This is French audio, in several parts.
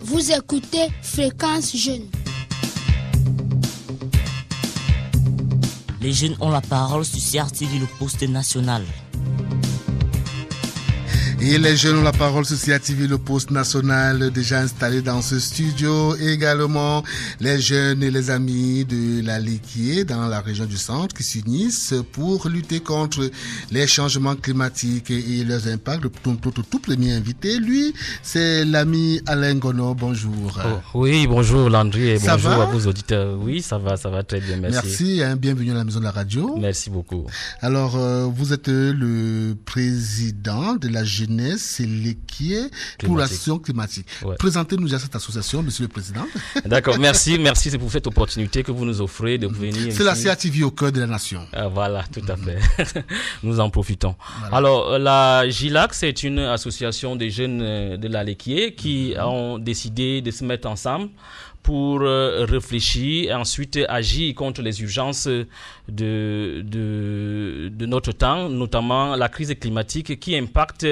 Vous écoutez Fréquence Jeune. Les jeunes ont la parole sur CRTV, le poste national. Et les jeunes ont la parole sur CRTV, le poste national, déjà installé dans ce studio. Et également, les jeunes et les amis de la Léquier, dans la région du centre, qui s'unissent pour lutter contre les changements climatiques et leurs impacts. Le tout premier invité, lui, c'est l'ami Alain Gono. Bonjour. Oui, bonjour Landry et Ça bonjour va? à vos auditeurs. Oui, ça va très bien, merci. Merci, bienvenue à la maison de la radio. Merci beaucoup. Alors, vous êtes le président de la jeunesse Léquier pour l'action climatique. Ouais. Présentez-nous à cette association, monsieur le président. D'accord, merci c'est pour cette opportunité que vous nous offrez de venir C'est la ici. CRTV au cœur de la nation. Voilà, tout à fait. Nous en profitons. Voilà. Alors, la GILAC, c'est une association des jeunes de la Léquier qui ont décidé de se mettre ensemble pour réfléchir et ensuite agir contre les urgences de notre temps, notamment la crise climatique qui impacte,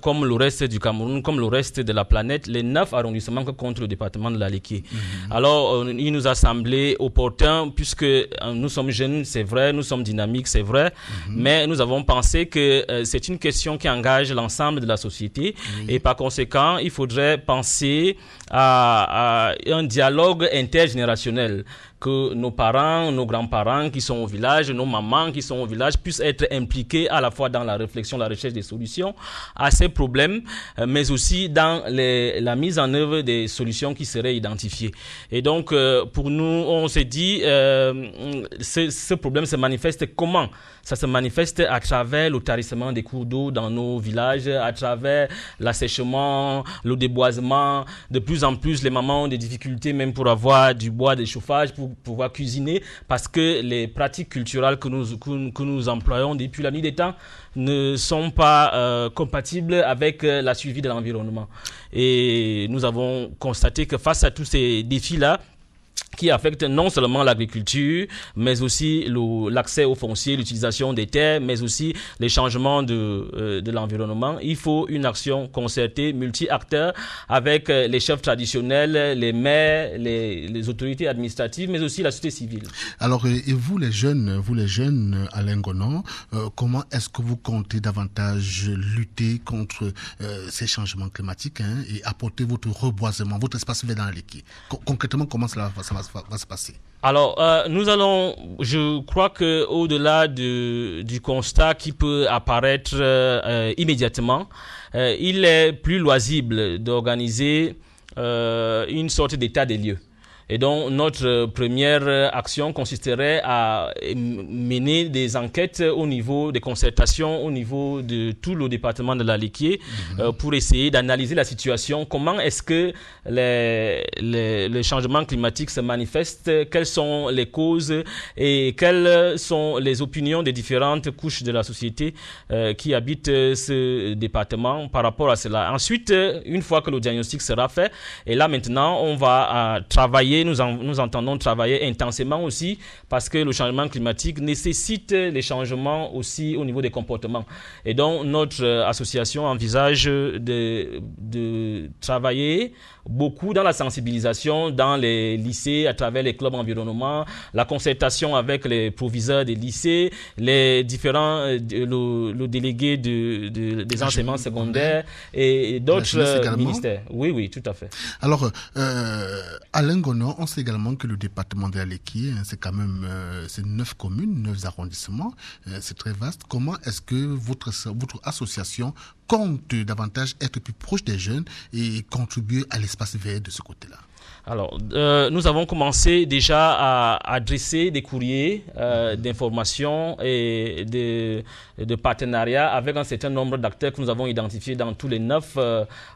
comme le reste du Cameroun, comme le reste de la planète, les 9 arrondissements que compte le département de la Léquier. Alors, il nous a semblé opportun, puisque nous sommes jeunes, c'est vrai, nous sommes dynamiques, c'est vrai, mais nous avons pensé que c'est une question qui engage l'ensemble de la société et par conséquent, il faudrait penser à un dialogue intergénérationnel, que nos parents, nos grands-parents qui sont au village, nos mamans qui sont au village puissent être impliqués à la fois dans la réflexion, la recherche des solutions à ces problèmes, mais aussi dans la mise en œuvre des solutions qui seraient identifiées. Et donc, pour nous, on s'est dit, ce problème se manifeste comment ? Ça se manifeste à travers le tarissement des cours d'eau dans nos villages, à travers l'assèchement, le déboisement. De plus en plus, les mamans ont des difficultés même pour avoir du bois de chauffage, pour pouvoir cuisiner, parce que les pratiques culturelles que nous employons depuis la nuit des temps ne sont pas compatibles avec la survie de l'environnement. Et nous avons constaté que face à tous ces défis-là, qui affecte non seulement l'agriculture, mais aussi l'accès au foncier, l'utilisation des terres, mais aussi les changements de l'environnement. Il faut une action concertée, multi-acteurs, avec les chefs traditionnels, les maires, les autorités administratives, mais aussi la société civile. Alors, et vous les jeunes, Alain Gonon, comment est-ce que vous comptez davantage lutter contre ces changements climatiques et apporter votre reboisement, votre espace vert dans la Léquier? Concrètement, comment cela va se passer? Alors, je crois que au-delà du constat qui peut apparaître immédiatement, il est plus loisible d'organiser une sorte d'état des lieux. Et donc, notre première action consisterait à mener des enquêtes au niveau des concertations, au niveau de tout le département de la Léquier, pour essayer d'analyser la situation. Comment est-ce que les changements climatiques se manifestent? Quelles sont les causes et quelles sont les opinions des différentes couches de la société qui habitent ce département par rapport à cela? Ensuite, une fois que le diagnostic sera fait, et là maintenant, on va travailler. Nous entendons travailler intensément aussi parce que le changement climatique nécessite les changements aussi au niveau des comportements. Et donc, notre association envisage de travailler beaucoup dans la sensibilisation dans les lycées, à travers les clubs environnement, la concertation avec les proviseurs des lycées, les différents, le délégué des enseignements secondaires et d'autres ministères. Oui, tout à fait. Alors, Alain Gonon, on sait également que le département de la Léquier, c'est quand même c'est 9 communes, 9 arrondissements, c'est très vaste. Comment est-ce que votre association compte davantage être plus proche des jeunes et contribuer à l'espace vert de ce côté-là? Alors, nous avons commencé déjà à adresser des courriers d'information et de partenariat avec un certain nombre d'acteurs que nous avons identifiés dans tous les 9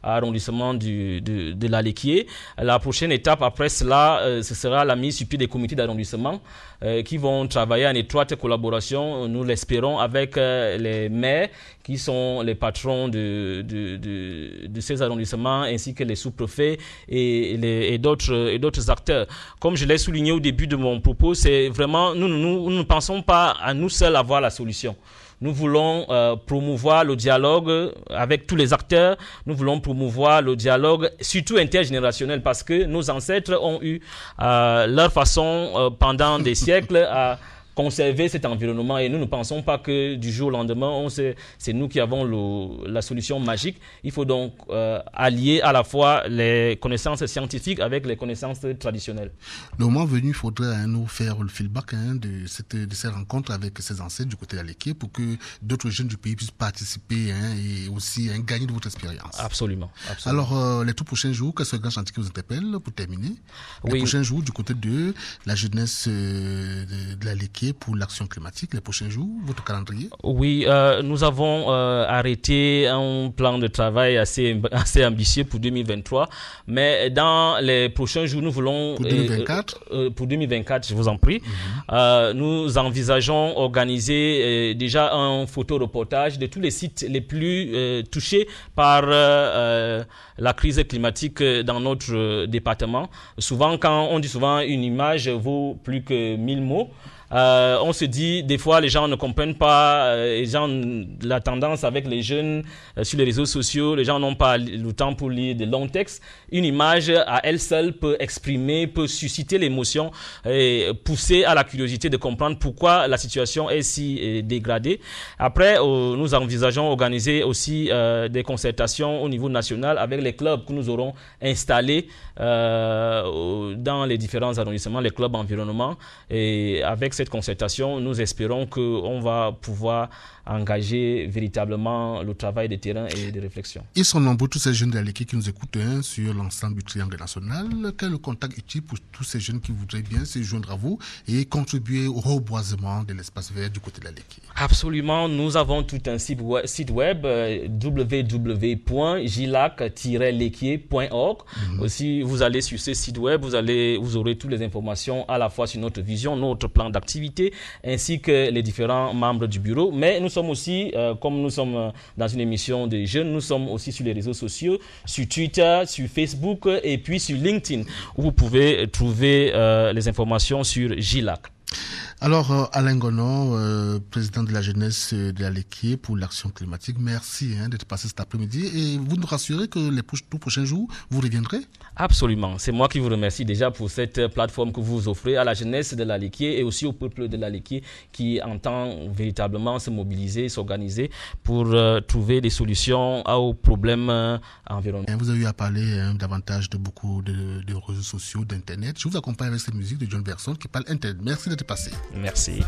arrondissements de la Léquier. La prochaine étape après cela, ce sera la mise sur pied des comités d'arrondissement qui vont travailler en étroite collaboration, nous l'espérons, avec les maires qui sont les patrons de ces arrondissements ainsi que les sous-préfets et d'autres acteurs. Comme je l'ai souligné au début de mon propos, c'est vraiment, nous ne pensons pas à nous seuls avoir la solution. Nous voulons promouvoir le dialogue avec tous les acteurs. Nous voulons promouvoir le dialogue, surtout intergénérationnel, parce que nos ancêtres ont eu leur façon pendant des siècles à conserver cet environnement, et nous ne pensons pas que du jour au lendemain, c'est nous qui avons la solution magique. Il faut donc allier à la fois les connaissances scientifiques avec les connaissances traditionnelles. Le moment venu, il faudrait nous faire le feedback de ces rencontres avec ces ancêtres du côté de l'Aleké pour que d'autres jeunes du pays puissent participer et aussi gagner de votre expérience. Absolument. Alors, les tout prochains jours, quels sont les grands chantiers qui vous interpellent pour terminer? Les prochains jours du côté de la jeunesse de l'Aleké pour l'action climatique, les prochains jours, votre calendrier? Oui, nous avons arrêté un plan de travail assez ambitieux pour 2023, mais dans les prochains jours, nous voulons... Pour 2024? Pour 2024, je vous en prie. Nous envisageons organiser déjà un photoreportage de tous les sites les plus touchés par la crise climatique dans notre département. Souvent, quand on dit souvent une image vaut plus que 1000 mots, on se dit, des fois, les gens ne comprennent pas, la tendance avec les jeunes sur les réseaux sociaux, les gens n'ont pas le temps pour lire de longs textes. Une image à elle seule peut exprimer, peut susciter l'émotion et pousser à la curiosité de comprendre pourquoi la situation est si dégradée. Après, nous envisageons organiser aussi des concertations au niveau national avec les clubs que nous aurons installés dans les différents arrondissements, les clubs environnement, et avec cette concertation, nous espérons qu'on va pouvoir engager véritablement le travail de terrain et de réflexion. Ils sont nombreux, tous ces jeunes de l'Aleké qui nous écoutent sur l'ensemble du triangle national. Quel est le contact utile pour tous ces jeunes qui voudraient bien se joindre à vous et contribuer au reboisement de l'espace vert du côté de l'Aleké? Absolument, nous avons tout un site web www.gilac-lequier.org. Aussi, vous allez sur ce site web, vous aurez toutes les informations à la fois sur notre vision, notre plan d'activité, ainsi que les différents membres du bureau. Mais nous sommes aussi, comme nous sommes dans une émission de jeunes, nous sommes aussi sur les réseaux sociaux, sur Twitter, sur Facebook et puis sur LinkedIn, où vous pouvez trouver les informations sur GILAC. Alors, Alain Gonon, président de la jeunesse de l'Aleké pour l'action climatique, merci d'être passé cet après-midi. Et vous nous rassurez que les tout prochains jours, vous reviendrez? Absolument. C'est moi qui vous remercie déjà pour cette plateforme que vous offrez à la jeunesse de l'Aleké et aussi au peuple de l'Aleké qui entend véritablement se mobiliser, s'organiser pour trouver des solutions aux problèmes environnementaux. Vous avez eu à parler davantage de beaucoup de réseaux sociaux, d'Internet. Je vous accompagne avec cette musique de John Berson qui parle Internet. Merci d'être passé. Merci.